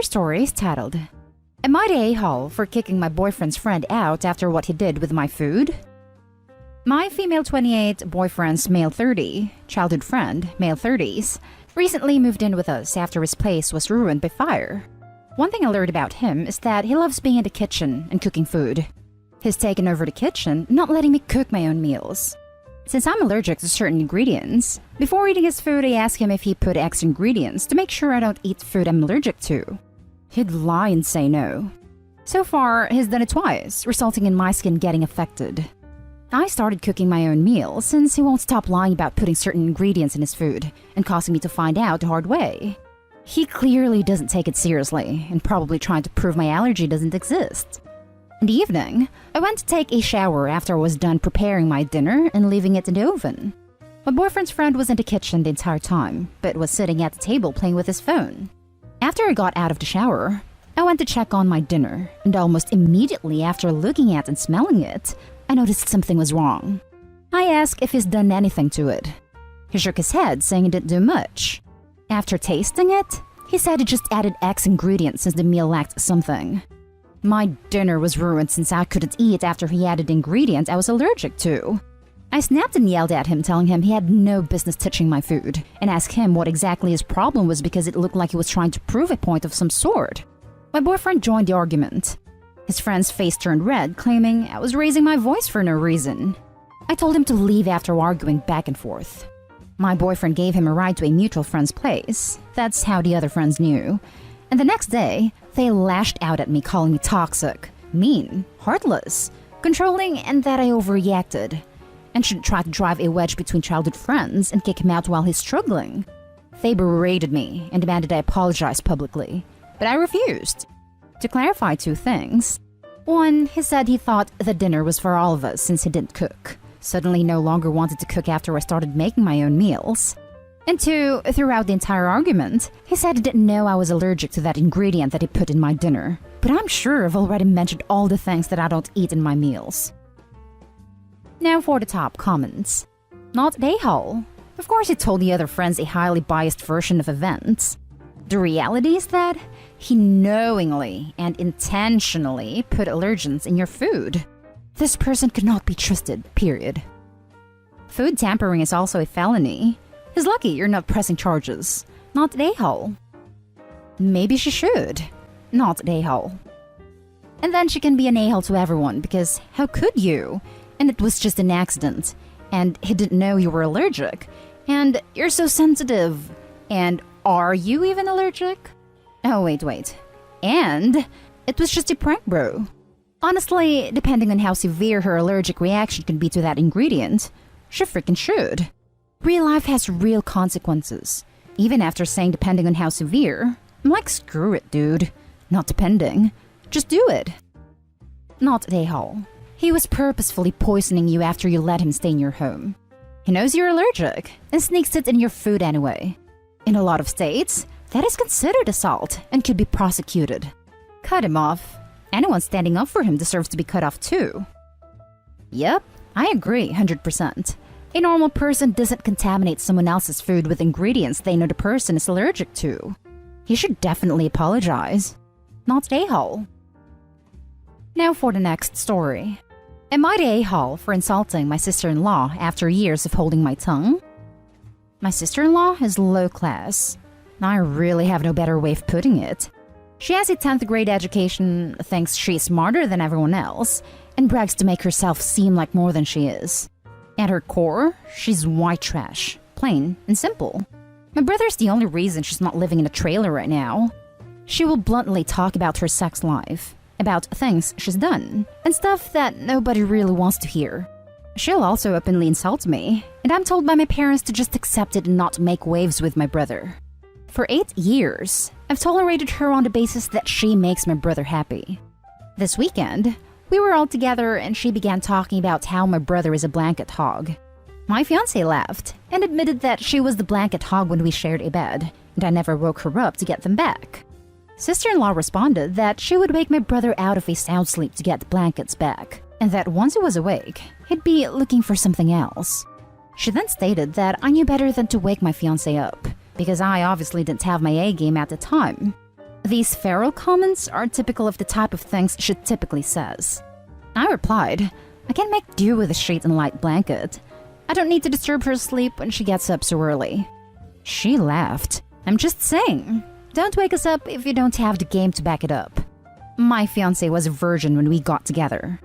first story is titled, Am I the a-hole for kicking my boyfriend's friend out after what he did with my food? My female 28, boyfriend's male 30, childhood friend, male 30s, recently moved in with us after his place was ruined by fire. One thing I learned about him is that he loves being in the kitchen and cooking food. He's taken over the kitchen, not letting me cook my own meals. Since I'm allergic to certain ingredients, before eating his food I ask him if he put extra ingredients to make sure I don't eat food I'm allergic to. He'd lie and say no. So far, he's done it twice, resulting in my skin getting affected. I started cooking my own meal since he won't stop lying about putting certain ingredients in his food and causing me to find out the hard way. He clearly doesn't take it seriously and probably trying to prove my allergy doesn't exist. In the evening, I went to take a shower after I was done preparing my dinner and leaving it in the oven. My boyfriend's friend was in the kitchen the entire time, but was sitting at the table playing with his phone. After I got out of the shower, I went to check on my dinner, and almost immediately after looking at and smelling it, I noticed something was wrong. I asked if he's done anything to it. He shook his head, saying he didn't do much. After tasting it, he said he just added X ingredients since the meal lacked something. My dinner was ruined since I couldn't eat after he added ingredients I was allergic to. I snapped and yelled at him, telling him he had no business touching my food, and asked him what exactly his problem was because it looked like he was trying to prove a point of some sort. My boyfriend joined the argument. His friend's face turned red, claiming I was raising my voice for no reason. I told him to leave after arguing back and forth. My boyfriend gave him a ride to a mutual friend's place. That's how the other friends knew. And the next day, they lashed out at me, calling me toxic, mean, heartless, controlling, and that I overreacted, and should try to drive a wedge between childhood friends and kick him out while he's struggling. They berated me and demanded I apologize publicly, but I refused. To clarify two things. One, he said he thought the dinner was for all of us since he didn't cook. Suddenly no longer wanted to cook after I started making my own meals. And two, throughout the entire argument, he said he didn't know I was allergic to that ingredient that he put in my dinner. But I'm sure I've already mentioned all the things that I don't eat in my meals. Now for the top comments. Not a-hole. Of course he told the other friends a highly biased version of events. The reality is that he knowingly and intentionally put allergens in your food. This person could not be trusted, period. Food tampering is also a felony. He's lucky you're not pressing charges. Not a-hole. Maybe she should. Not a-hole. And then she can be an a-hole to everyone because how could you? And it was just an accident. And he didn't know you were allergic. And you're so sensitive. And are you even allergic? Oh, wait. And it was just a prank, bro. Honestly, depending on how severe her allergic reaction can be to that ingredient, she freaking should. Real life has real consequences. Even after saying depending on how severe, I'm like, screw it, dude. Not depending. Just do it. Not a-hole. He was purposefully poisoning you after you let him stay in your home. He knows you're allergic and sneaks it in your food anyway. In a lot of states, that is considered assault and could be prosecuted. Cut him off. Anyone standing up for him deserves to be cut off too. Yep, I agree 100%. A normal person doesn't contaminate someone else's food with ingredients they know the person is allergic to. He should definitely apologize. Not a-hole. Now for the next story. Am I the a-hole for insulting my sister-in-law after years of holding my tongue? My sister-in-law is low class. I really have no better way of putting it. She has a 10th grade education, thinks she's smarter than everyone else, and brags to make herself seem like more than she is. At her core, she's white trash, plain and simple. My brother's the only reason she's not living in a trailer right now. She will bluntly talk about her sex life, about things she's done, and stuff that nobody really wants to hear. She'll also openly insult me, and I'm told by my parents to just accept it and not make waves with my brother. For 8 years, I've tolerated her on the basis that she makes my brother happy. This weekend, we were all together and she began talking about how my brother is a blanket hog. My fiancé laughed and admitted that she was the blanket hog when we shared a bed, and I never woke her up to get them back. Sister-in-law responded that she would wake my brother out of a sound sleep to get the blankets back, and that once he was awake, he'd be looking for something else. She then stated that I knew better than to wake my fiancé up, because I obviously didn't have my A game at the time. These feral comments are typical of the type of things she typically says. I replied, I can make do with a sheet and light blanket. I don't need to disturb her sleep when she gets up so early. She laughed. I'm just saying. Don't wake us up if you don't have the game to back it up. My fiancé was a virgin when we got together.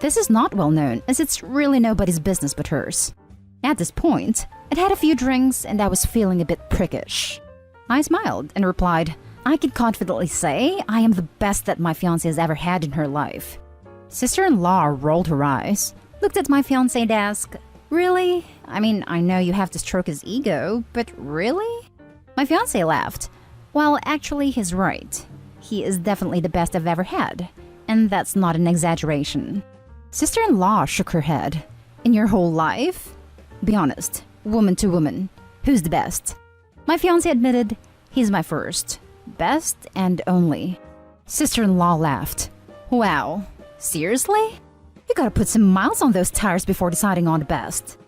This is not well known, as it's really nobody's business but hers. At this point, I'd had a few drinks and I was feeling a bit prickish. I smiled and replied, I can confidently say I am the best that my fiancé has ever had in her life. Sister-in-law rolled her eyes, looked at my fiancé and asked, Really? I mean, I know you have to stroke his ego, but really? My fiancé laughed. Well, actually, he's right. He is definitely the best I've ever had, and that's not an exaggeration. Sister-in-law shook her head. In your whole life? Be honest, woman to woman, who's the best? My fiancé admitted, he's my first, best and only. Sister-in-law laughed. Wow, seriously? You gotta put some miles on those tires before deciding on the best.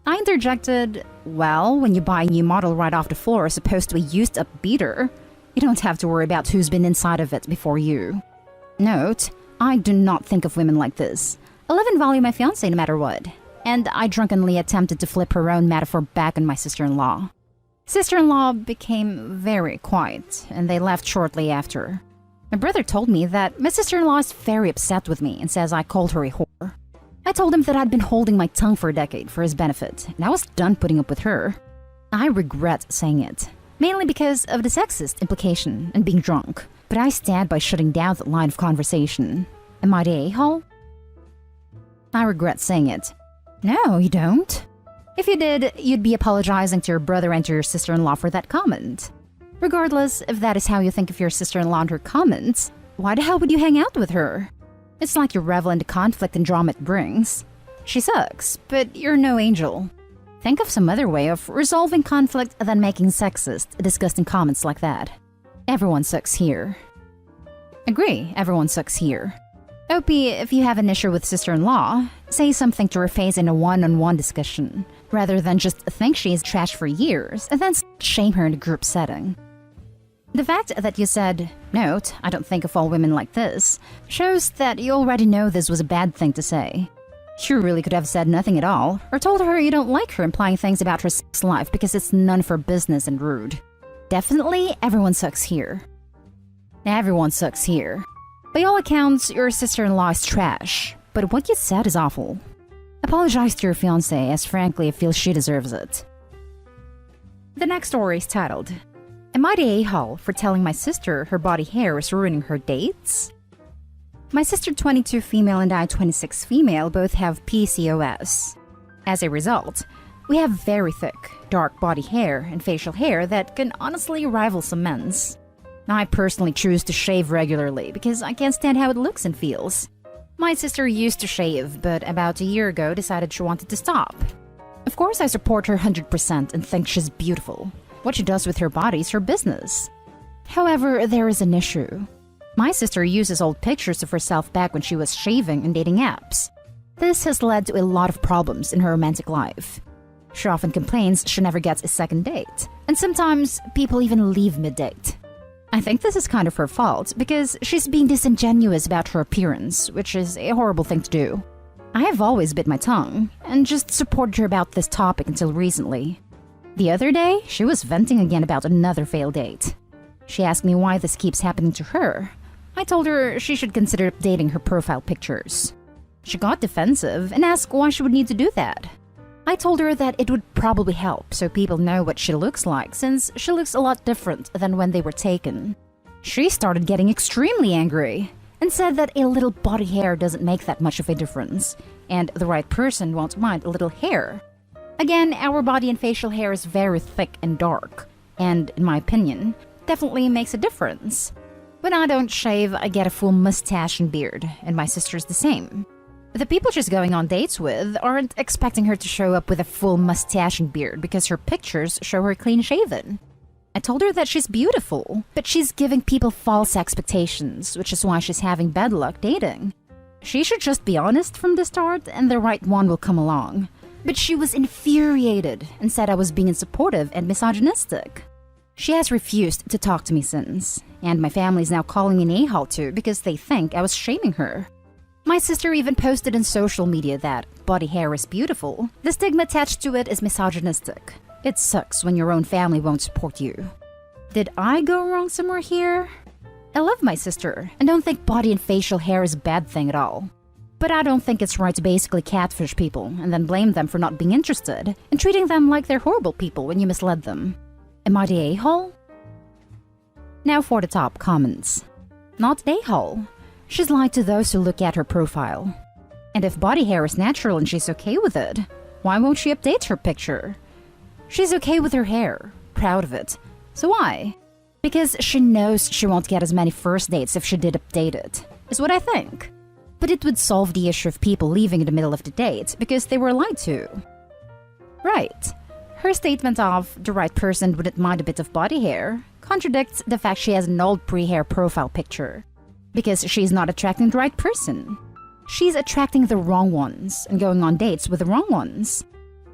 I interjected, well, when you buy a new model right off the floor as opposed to a used-up beater, you don't have to worry about who's been inside of it before you. Note, I do not think of women like this. I love and value my fiancé no matter what. And I drunkenly attempted to flip her own metaphor back on my sister-in-law. Sister-in-law became very quiet, and they left shortly after. My brother told me that my sister-in-law is very upset with me and says I called her a whore. I told him that I'd been holding my tongue for a decade for his benefit, and I was done putting up with her. I regret saying it, mainly because of the sexist implication and being drunk, but I stand by shutting down that line of conversation. Am I the a-hole? I regret saying it. No, you don't. If you did, you'd be apologizing to your brother and to your sister-in-law for that comment. Regardless if that is how you think of your sister-in-law and her comments, why the hell would you hang out with her? It's like you revel in the conflict and drama it brings. She sucks, but you're no angel. Think of some other way of resolving conflict than making sexist, disgusting comments like that. Everyone sucks here. Agree, everyone sucks here. Opie, if you have an issue with sister-in-law, say something to her face in a one-on-one discussion, rather than just think she's trash for years and then shame her in a group setting. The fact that you said, note, I don't think of all women like this, shows that you already know this was a bad thing to say. You really could have said nothing at all, or told her you don't like her implying things about her sex life because it's none of her business and rude. Definitely, everyone sucks here. Everyone sucks here. By all accounts, your sister-in-law is trash, but what you said is awful. Apologize to your fiancé, as frankly I feel she deserves it. The next story is titled, Am I the a-hole for telling my sister her body hair is ruining her dates? My sister 22 female and I 26 female both have PCOS. As a result, we have very thick, dark body hair and facial hair that can honestly rival some men's. I personally choose to shave regularly because I can't stand how it looks and feels. My sister used to shave, but about a year ago decided she wanted to stop. Of course, I support her 100% and think she's beautiful. What she does with her body is her business. However, there is an issue. My sister uses old pictures of herself back when she was shaving and dating apps. This has led to a lot of problems in her romantic life. She often complains she never gets a second date, and sometimes people even leave mid-date. I think this is kind of her fault because she's being disingenuous about her appearance, which is a horrible thing to do. I have always bit my tongue and just supported her about this topic until recently. The other day, she was venting again about another failed date. She asked me why this keeps happening to her. I told her she should consider updating her profile pictures. She got defensive and asked why she would need to do that. I told her that it would probably help so people know what she looks like since she looks a lot different than when they were taken. She started getting extremely angry and said that a little body hair doesn't make that much of a difference and the right person won't mind a little hair. Again, our body and facial hair is very thick and dark and, in my opinion, definitely makes a difference. When I don't shave, I get a full mustache and beard, and my sister's the same. The people she's going on dates with aren't expecting her to show up with a full mustache and beard because her pictures show her clean-shaven. I told her that she's beautiful, but she's giving people false expectations, which is why she's having bad luck dating. She should just be honest from the start and the right one will come along. But she was infuriated and said I was being unsupportive and misogynistic. She has refused to talk to me since, and my family is now calling me an a-hole too because they think I was shaming her. My sister even posted on social media that body hair is beautiful. The stigma attached to it is misogynistic. It sucks when your own family won't support you. Did I go wrong somewhere here? I love my sister and don't think body and facial hair is a bad thing at all. But I don't think it's right to basically catfish people and then blame them for not being interested and treating them like they're horrible people when you misled them. Am I the a-hole? Now for the top comments. Not a-hole. She's lied to those who look at her profile. And if body hair is natural and she's okay with it, why won't she update her picture? She's okay with her hair, proud of it. So why? Because she knows she won't get as many first dates if she did update it, is what I think. But it would solve the issue of people leaving in the middle of the date because they were lied to. Right. Her statement of the right person wouldn't mind a bit of body hair contradicts the fact she has an old pre-hair profile picture. Because she's not attracting the right person. She's attracting the wrong ones and going on dates with the wrong ones.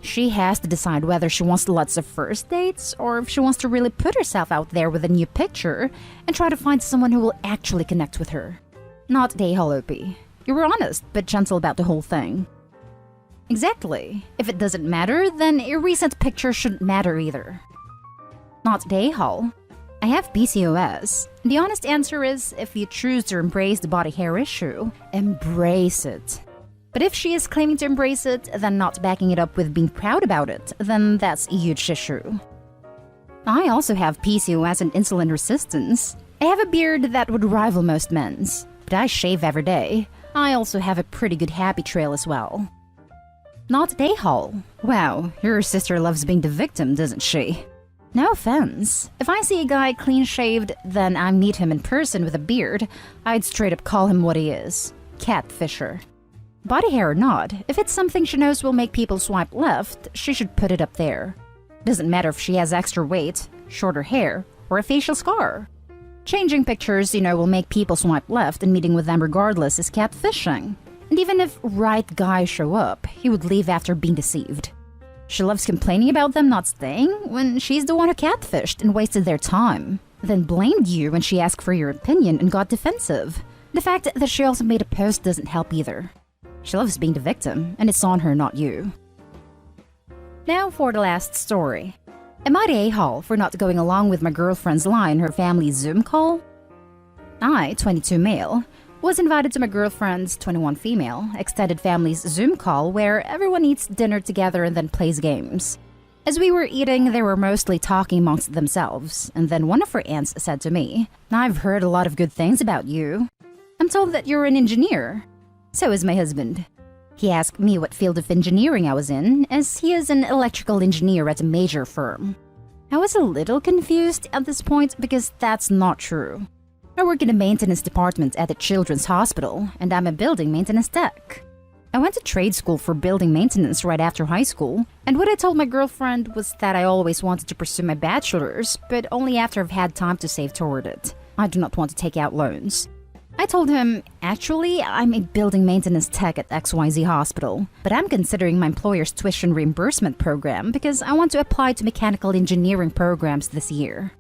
She has to decide whether she wants lots of first dates or if she wants to really put herself out there with a new picture and try to find someone who will actually connect with her. Not the a-hole OP. You were honest but gentle about the whole thing. Exactly. If it doesn't matter, then a recent picture shouldn't matter either. Not the a-hole. I have PCOS. The honest answer is, if you choose to embrace the body hair issue, embrace it. But if she is claiming to embrace it, then not backing it up with being proud about it, then that's a huge issue. I also have PCOS and insulin resistance. I have a beard that would rival most men's, but I shave every day. I also have a pretty good happy trail as well. Not the a-hole. Wow, your sister loves being the victim, doesn't she? No offense. If I see a guy clean-shaved, then I meet him in person with a beard, I'd straight up call him what he is. Catfisher. Body hair or not, if it's something she knows will make people swipe left, she should put it up there. Doesn't matter if she has extra weight, shorter hair, or a facial scar. Changing pictures, will make people swipe left and meeting with them regardless is catfishing. And even if right guys show up, he would leave after being deceived. She loves complaining about them not staying when she's the one who catfished and wasted their time, then blamed you when she asked for your opinion and got defensive. The fact that she also made a post doesn't help either. She loves being the victim, and it's on her, not you. Now for the last story. Am I the a-hole for not going along with my girlfriend's lie in her family's Zoom call? I, 22 male, was invited to my girlfriend's 21 female extended family's Zoom call where everyone eats dinner together and then plays games. As we were eating, they were mostly talking amongst themselves, and then one of her aunts said to me, "I've heard a lot of good things about you. I'm told that you're an engineer." So is my husband. He asked me what field of engineering I was in, as he is an electrical engineer at a major firm. I was a little confused at this point because that's not true. I work in the maintenance department at a children's hospital, and I'm a building maintenance tech. I went to trade school for building maintenance right after high school, and what I told my girlfriend was that I always wanted to pursue my bachelor's, but only after I've had time to save toward it. I do not want to take out loans. I told him, actually, I'm a building maintenance tech at XYZ hospital, but I'm considering my employer's tuition reimbursement program because I want to apply to mechanical engineering programs this year.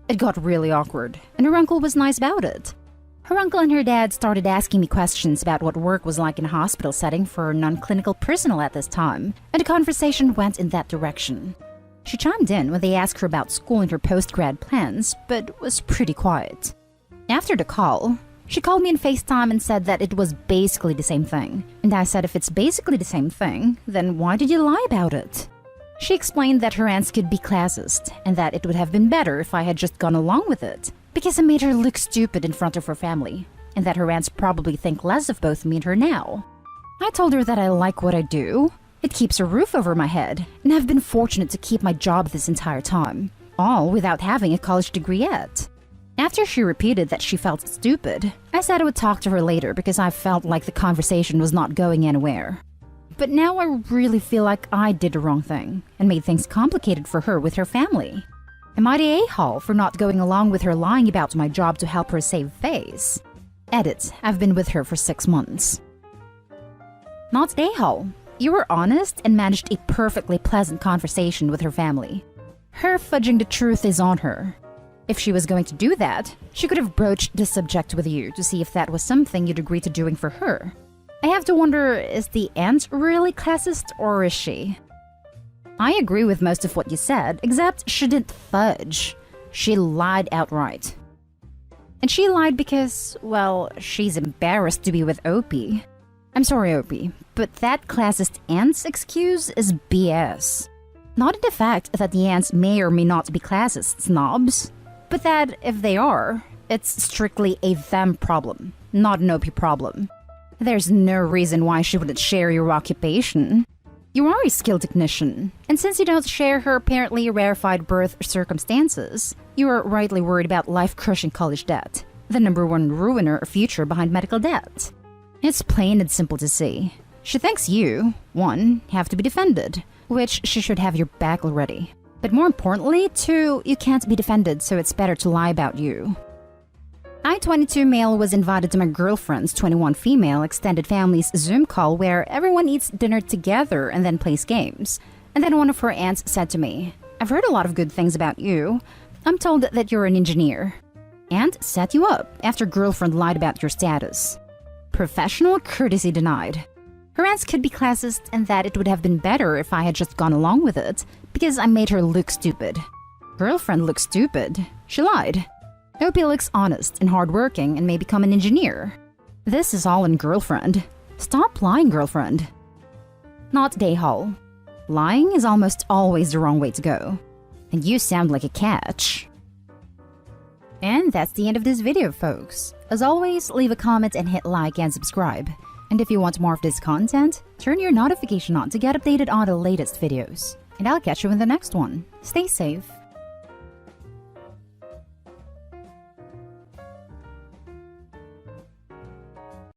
It got really awkward, and her uncle was nice about it. Her uncle and her dad started asking me questions about what work was like in a hospital setting for non-clinical personnel at this time, and the conversation went in that direction. She chimed in when they asked her about school and her post-grad plans, but was pretty quiet. After the call, she called me on FaceTime and said that it was basically the same thing. And I said if it's basically the same thing, then why did you lie about it? She explained that her aunts could be classist, and that it would have been better if I had just gone along with it, because I made her look stupid in front of her family, and that her aunts probably think less of both me and her now. I told her that I like what I do. It keeps a roof over my head, and I've been fortunate to keep my job this entire time, all without having a college degree yet. After she repeated that she felt stupid, I said I would talk to her later because I felt like the conversation was not going anywhere. But now I really feel like I did the wrong thing and made things complicated for her with her family. Am I the a-hole for not going along with her lying about my job to help her save face? Edit, I've been with her for 6 months. Not the a-hole. You were honest and managed a perfectly pleasant conversation with her family. Her fudging the truth is on her. If she was going to do that, she could have broached the subject with you to see if that was something you'd agree to doing for her. I have to wonder, is the aunt really classist or is she? I agree with most of what you said, except she didn't fudge. She lied outright. And she lied because, well, she's embarrassed to be with Opie. I'm sorry, Opie, but that classist aunt's excuse is BS. Not in the fact that the aunts may or may not be classist snobs, but that if they are, it's strictly a them problem, not an Opie problem. There's no reason why she wouldn't share your occupation. You are a skilled technician, and since you don't share her apparently rarefied birth circumstances, you are rightly worried about life-crushing college debt, the #1 ruiner of future behind medical debt. It's plain and simple to see. She thinks you, 1, have to be defended, which she should have your back already. But more importantly, 2, you can't be defended, so it's better to lie about you. I, 22 male, was invited to my girlfriend's 21 female extended family's Zoom call where everyone eats dinner together and then plays games. And then one of her aunts said to me, "I've heard a lot of good things about you. I'm told that you're an engineer." Aunt set you up after girlfriend lied about your status. Professional courtesy denied. Her aunts could be classist and that it would have been better if I had just gone along with it, because I made her look stupid. Girlfriend looks stupid. She lied. Opie looks honest and hardworking and may become an engineer. This is all in girlfriend. Stop lying, girlfriend. Not Dayhall. Lying is almost always the wrong way to go. And you sound like a catch. And that's the end of this video, folks. As always, leave a comment and hit like and subscribe. And if you want more of this content, turn your notification on to get updated on the latest videos. And I'll catch you in the next one. Stay safe.